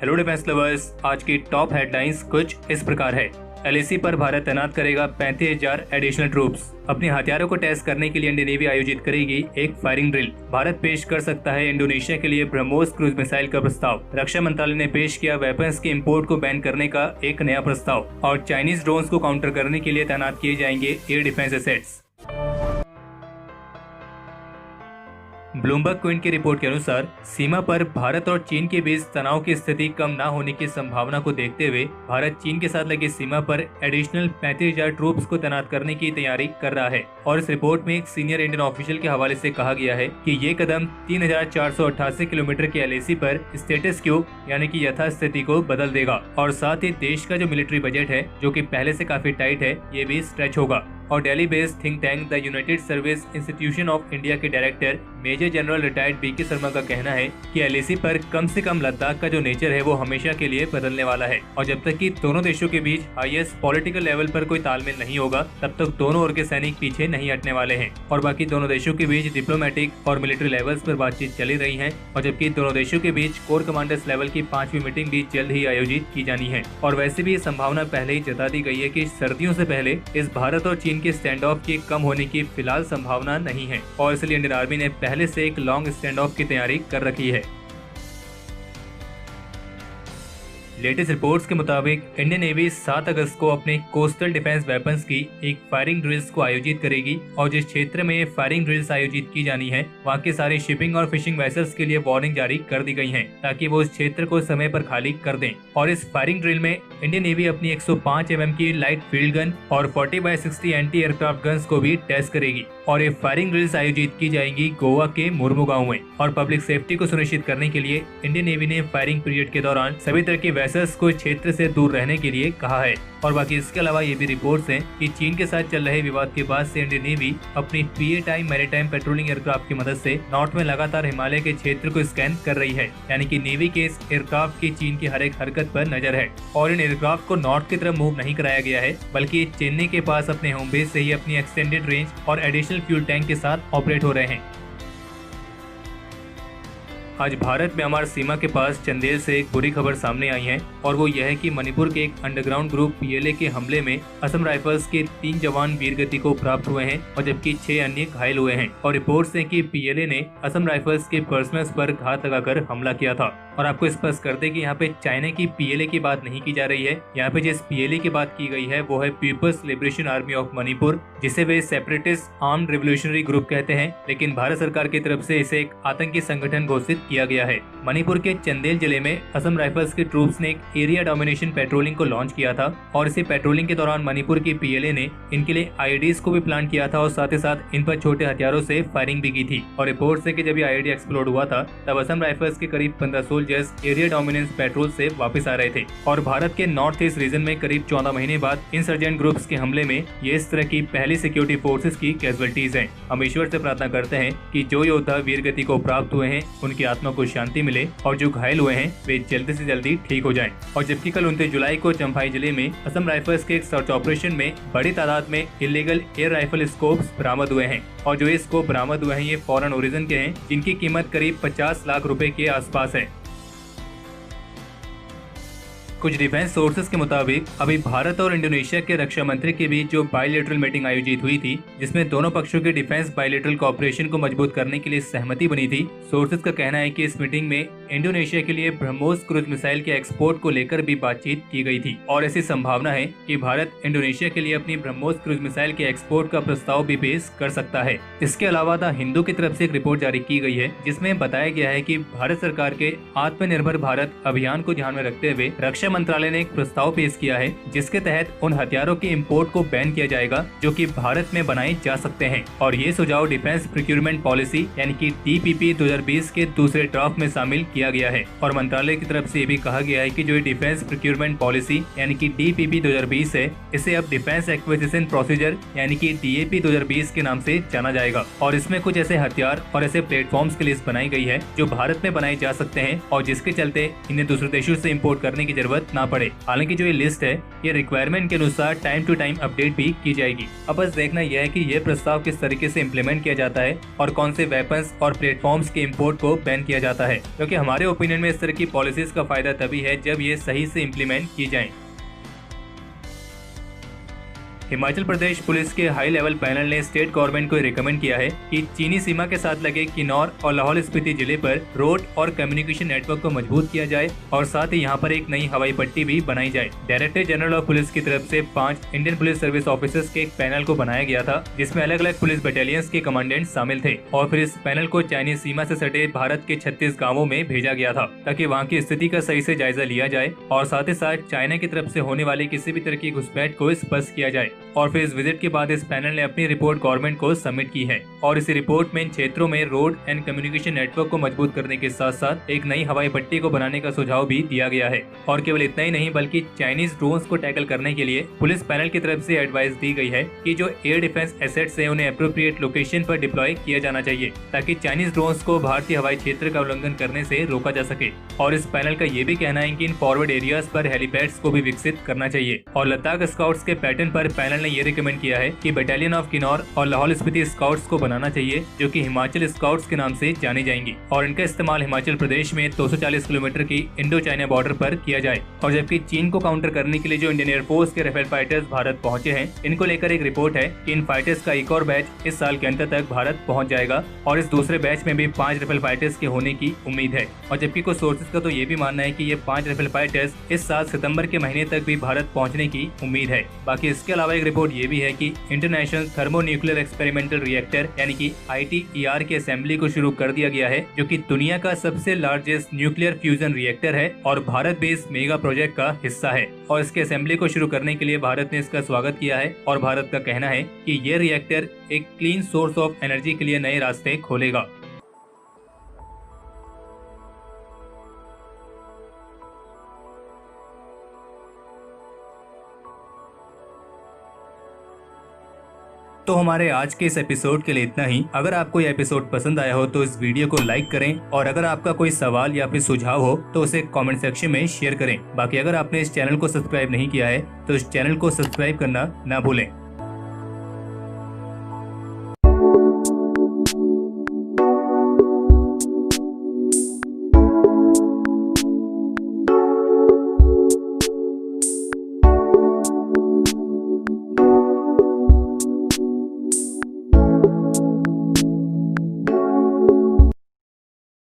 Hello defence lovers, आज की top headlines कुछ इस प्रकार है। एलएसी पर भारत तैनात करेगा 35,000 एडिशनल ट्रूप्स। अपने हथियारों को टेस्ट करने के लिए इंडियन नेवी आयोजित करेगी एक फायरिंग ड्रिल। भारत पेश कर सकता है इंडोनेशिया के लिए ब्रह्मोस क्रूज मिसाइल का प्रस्ताव। रक्षा मंत्रालय ने पेश किया वेपन्स के इंपोर्ट को बैन करने का एक नया प्रस्ताव। और चाइनीज ड्रोन्स को काउंटर करने के लिए तैनात किए जाएंगे air defence assets. Bloomberg Quint की रिपोर्ट के अनुसार सीमा पर भारत और चीन के बीच तनाव की स्थिति कम न होने की संभावना को देखते हुए भारत चीन के साथ लगी सीमा पर एडिशनल 35,000 ट्रूप्स को तैनात करने की तैयारी कर रहा है। और इस रिपोर्ट में एक सीनियर इंडियन ऑफिशियल के हवाले से कहा गया है कि ये कदम 3,488 किलोमीटर के एलएसी पर स्टेटस क्यू यानी कि यथास्थिति को बदल देगा और साथ ही देश का जो मिलिट्री बजट है जो कि पहले से काफी टाइट है ये भी स्ट्रेच होगा। और Delhi based think tank the United Service Institution of India के director major general retired BK Sharma का कहना है कि एलएसी पर कम से कम लद्दाख का जो नेचर है वो हमेशा के लिए बदलने वाला है और जब तक कि दोनों देशों के बीच हाईएस्ट पॉलिटिकल लेवल पर कोई तालमेल नहीं होगा तब तक दोनों ओर के सैनिक पीछे नहीं हटने वाले हैं। और बाकी दोनों देशों के बीच डिप्लोमेटिक और मिलिट्री लेवल्स पर बातचीत चली रही है और जबकि दोनों देशों के बीच कोर कमांडर्स लेवल की 5वीं मीटिंग भी जल्द ही आयोजित की जानी है। और वैसे भी ये संभावना पहले ही जता दी गई है कि सर्दियों से पहले इस भारत और चीन के स्टैंड ऑफ की कम होने की फिलहाल संभावना नहीं है और इसलिए इंडियन आर्मी ने पहले से एक लॉन्ग स्टैंड ऑफ की तैयारी कर रखी है। लेटेस्ट रिपोर्ट्स के मुताबिक इंडियन नेवी 7 अगस्त को अपने कोस्टल डिफेंस वेपन्स की एक फायरिंग ड्रिल्स को आयोजित करेगी और जिस क्षेत्र में ये फायरिंग ड्रिल्स आयोजित की जानी है वहाँ के सारे शिपिंग और फिशिंग वेसल्स के लिए वार्निंग जारी कर दी गई है ताकि वो इस क्षेत्र को समय पर खाली कर दें। और इस फायरिंग ड्रिल में इंडियन नेवी अपनी 105 mm की लाइट फील्ड गन और 40x60 एंटी एयरक्राफ्ट गन्स को भी टेस्ट करेगी। और ये फायरिंग ड्रिल्स आयोजित की जाएंगी गोवा के मुर्मुगांव में। और पब्लिक सेफ्टी को सुनिश्चित करने के लिए इंडियन नेवी ने फायरिंग पीरियड के दौरान सभी तरह के वेसल्स को क्षेत्र से दूर रहने के लिए कहा है। और बाकी इसके अलावा ये भी रिपोर्ट्स हैं कि चीन के साथ चल रहे विवाद के बाद से इंडियन नेवी अपनी पीए मैरीटाइम पेट्रोलिंग एयरक्राफ्ट की मदद से नॉर्थ में लगातार हिमालय के क्षेत्र को स्कैन कर रही है। यानी कि नेवी के इस एयरक्राफ्ट की चीन की हर एक हरकत पर नजर है और इन एयरक्राफ्ट को नॉर्थ की तरफ मूव नहीं कराया गया है बल्कि चेन्नई के पास अपने होम बेस से ही अपनी एक्सटेंडेड रेंज और एडिशनल फ्यूल टैंक के साथ ऑपरेट हो रहे हैं। आज भारत म्यांमार सीमा के पास चंदेल से एक बुरी खबर सामने आई है और वो यह है कि मणिपुर के एक अंडरग्राउंड ग्रुप पीएलए के हमले में असम राइफल्स के 3 जवान वीरगति को प्राप्त हुए हैं और जबकि 6 अन्य घायल हुए हैं। और रिपोर्ट्स हैं कि पीएलए ने असम राइफल्स के पर्सनल्स पर घात लगाकर हमला किया था। और आपको स्पष्ट कर दे कि यहाँ पे चाइना की पीएलए की बात नहीं की जा रही है। यहाँ पे जिस पीएलए की बात की गई है वो है people's liberation army of Manipur, जिसे वे सेपरेटिस्ट आर्म्ड रिवोल्यूशनरी ग्रुप कहते हैं, लेकिन भारत सरकार की तरफ से इसे एक आतंकी संगठन घोषित किया गया है। मणिपुर के चंदेल जिले में असम राइफल्स के ट्रूप्स ने एक एरिया डोमिनेशन पेट्रोलिंग को लॉन्च किया था और इसी पेट्रोलिंग के दौरान मणिपुर की पीएलए ने इनके लिए आईईडीज को भी प्लान किया था और साथ ही साथ इन पर छोटे हथियारों से फायरिंग भी की थी। और रिपोर्ट है कि जब ये आईईडी एक्सप्लोड हुआ था तब असम राइफल्स के करीब 15 सोल्जर्स एरिया डोमिनेंस पेट्रोल से वापस आ रहे थे। और भारत के नॉर्थ ईस्ट रीजन में करीब 14 महीने बाद इंसर्जेंट ग्रुप्स के हमले में ये इस तरह की पहली सिक्योरिटी फोर्सेस की कैजुअलिटीज हैं। हम ईश्वर से प्रार्थना करते हैं कि जो योद्धा वीरगति को प्राप्त हुए हैं उनकी आत्मा को शांति मिले और जो घायल हुए हैं वे जल्दी से जल्दी ठीक हो जाएं। और जबकि कल 29 जुलाई को चंफाई जिले में असम राइफल्स के एक सर्च ऑपरेशन में बड़ी तादाद में इलीगल एयर राइफल स्कोप्स बरामद हुए हैं और जो ये स्कोप बरामद हुए हैं ये फॉरेन ओरिजिन के हैं जिनकी कीमत करीब 50 लाख रुपए के आसपास है। कुछ डिफेंस सोर्सेज के मुताबिक अभी भारत और इंडोनेशिया के रक्षा मंत्री के बीच जो बायलैटरल मीटिंग आयोजित हुई थी जिसमें दोनों पक्षों के डिफेंस बायलैटरल कोऑपरेशन को मजबूत करने के लिए सहमति बनी थी। सोर्सेज का कहना है कि इस मीटिंग में इंडोनेशिया के लिए ब्रह्मोस क्रूज मिसाइल के एक्सपोर्ट को लेकर भी बातचीत की गई थी और ऐसी संभावना है कि भारत इंडोनेशिया के लिए अपनी ब्रह्मोस क्रूज मिसाइल के एक्सपोर्ट का प्रस्ताव भी पेश कर सकता है। इसके अलावा द हिंदू की तरफ से एक रिपोर्ट जारी की गई है जिसमें बताया गया है कि भारत सरकार के आत्मनिर्भर भारत अभियान को ध्यान में रखते हुए रक्षा मंत्रालय ने एक प्रस्ताव पेश किया है जिसके तहत उन हथियारों के इंपोर्ट को बैन किया जाएगा जो कि भारत में बनाए जा सकते हैं। और ये सुझाव डिफेंस प्रोक्यूरमेंट पॉलिसी यानी कि डीपीपी 2020 के दूसरे ड्राफ्ट में शामिल किया गया है। और मंत्रालय की तरफ से ये भी कहा गया है कि जो डिफेंस प्रोक्यूरमेंट पॉलिसी यानी कि डीपीपी 2020 है इसे अब डिफेंस एक्विजिशन प्रोसीजर यानी कि डीएपी 2020 के नाम से जाना जाएगा। और इसमें कुछ ऐसे हथियार और ऐसे प्लेटफॉर्म्स की लिस्ट बनाई गई है जो भारत में बनाए जा सकते हैं और जिसके चलते इन्हें दूसरे देशों से इम्पोर्ट करने की जरूरत जरूरत ना पड़े। हालांकि जो ये लिस्ट है ये रिक्वायरमेंट के अनुसार टाइम टू टाइम अपडेट भी की जाएगी। अब बस देखना यह है कि यह प्रस्ताव किस तरीके से इम्प्लीमेंट किया जाता है और कौन से वेपन्स और प्लेटफॉर्म्स के इम्पोर्ट को बैन किया जाता है, क्योंकि हमारे ओपिनियन में इस तरह की पॉलिसीज का फायदा तभी है जब ये सही से इम्प्लीमेंट की जाए। हिमाचल प्रदेश पुलिस के हाई लेवल पैनल ने स्टेट गवर्नमेंट को रिकमेंड किया है कि चीनी सीमा के साथ लगे किन्नौर और लाहौल स्पीति जिले पर रोड और कम्युनिकेशन नेटवर्क को मजबूत किया जाए और साथ ही यहाँ पर एक नई हवाई पट्टी भी बनाई जाए। डायरेक्टर जनरल ऑफ पुलिस की तरफ से 5 इंडियन पुलिस सर्विस ऑफिसर्स के एक पैनल को बनाया गया था, जिसमें अलग अलग पुलिस बटालियंस के कमांडेंट शामिल थे और फिर इस पैनल को चाइनीज सीमा से सटे भारत के 36 गाँवों में भेजा गया था ताकि वहाँ की स्थिति का सही से जायजा लिया जाए और साथ ही साथ चाइना की तरफ से होने वाली किसी भी तरह की घुसपैठ को स्पष्ट किया जाए। और फिर इस विजिट के बाद इस पैनल ने अपनी रिपोर्ट गवर्नमेंट को सबमिट की है और इस रिपोर्ट में इन क्षेत्रों में रोड एंड कम्युनिकेशन नेटवर्क को मजबूत करने के साथ साथ एक नई हवाई पट्टी को बनाने का सुझाव भी दिया गया है। और केवल इतना ही नहीं बल्कि चाइनीज ड्रोन्स को टैकल करने के लिए पुलिस पैनल की तरफ से एडवाइस दी गई है कि जो एयर डिफेंस एसेट्स है उन्हें अप्रोप्रिएट लोकेशन पर डिप्लॉय किया जाना चाहिए ताकि चाइनीज ड्रोन्स को भारतीय हवाई क्षेत्र का उल्लंघन करने से रोका जा सके। और इस पैनल का ये भी कहना है कि इन फॉरवर्ड एरियाज पर हेलीपैड्स को भी विकसित करना चाहिए। और लद्दाख स्काउट्स के पैटर्न पर पैनल ने ये रिकमेंड किया है कि बटालियन ऑफ किन्नौर और लाहौल स्पीति स्काउट्स को बनाना चाहिए जो कि हिमाचल स्काउट्स के नाम से जानी जाएंगी और इनका इस्तेमाल हिमाचल प्रदेश में 240 किलोमीटर की इंडो चाइना बॉर्डर पर किया जाए। और जबकि चीन को काउंटर करने के लिए जो इंडियन एयरफोर्स के राफेल फाइटर्स भारत पहुंचे हैं, इनको लेकर एक रिपोर्ट है कि इन फाइटर्स का एक और बैच इस साल के अंत तक भारत पहुंच जाएगा और इस दूसरे बैच में भी 5 राफेल फाइटर्स के होने की उम्मीद है। और जबकि कुछ सोर्सेज का तो ये भी मानना है कि ये 5 राफेल फाइटर्स इस साल सितंबर के महीने तक भी भारत पहुंचने की उम्मीद है। बाकी इसके अलावा एक रिपोर्ट ये भी है कि international thermo nuclear experimental reactor यानी कि ITER की असेंबली को शुरू कर दिया गया है, जो कि दुनिया का सबसे लार्जेस्ट न्यूक्लियर फ्यूजन रिएक्टर है और भारत बेस्ड मेगा प्रोजेक्ट का हिस्सा है। और इसके असेंबली को शुरू करने के लिए भारत ने इसका स्वागत किया है और भारत का कहना है कि यह रिएक्टर एक क्लीन सोर्स ऑफ एनर्जी के लिए नए रास्ते खोलेगा। तो हमारे आज के इस एपिसोड के लिए इतना ही। अगर आपको यह एपिसोड पसंद आया हो तो इस वीडियो को लाइक करें और अगर आपका कोई सवाल या फिर सुझाव हो तो उसे कमेंट सेक्शन में शेयर करें। बाकी अगर आपने इस चैनल को सब्सक्राइब नहीं किया है तो इस चैनल को सब्सक्राइब करना ना भूलें।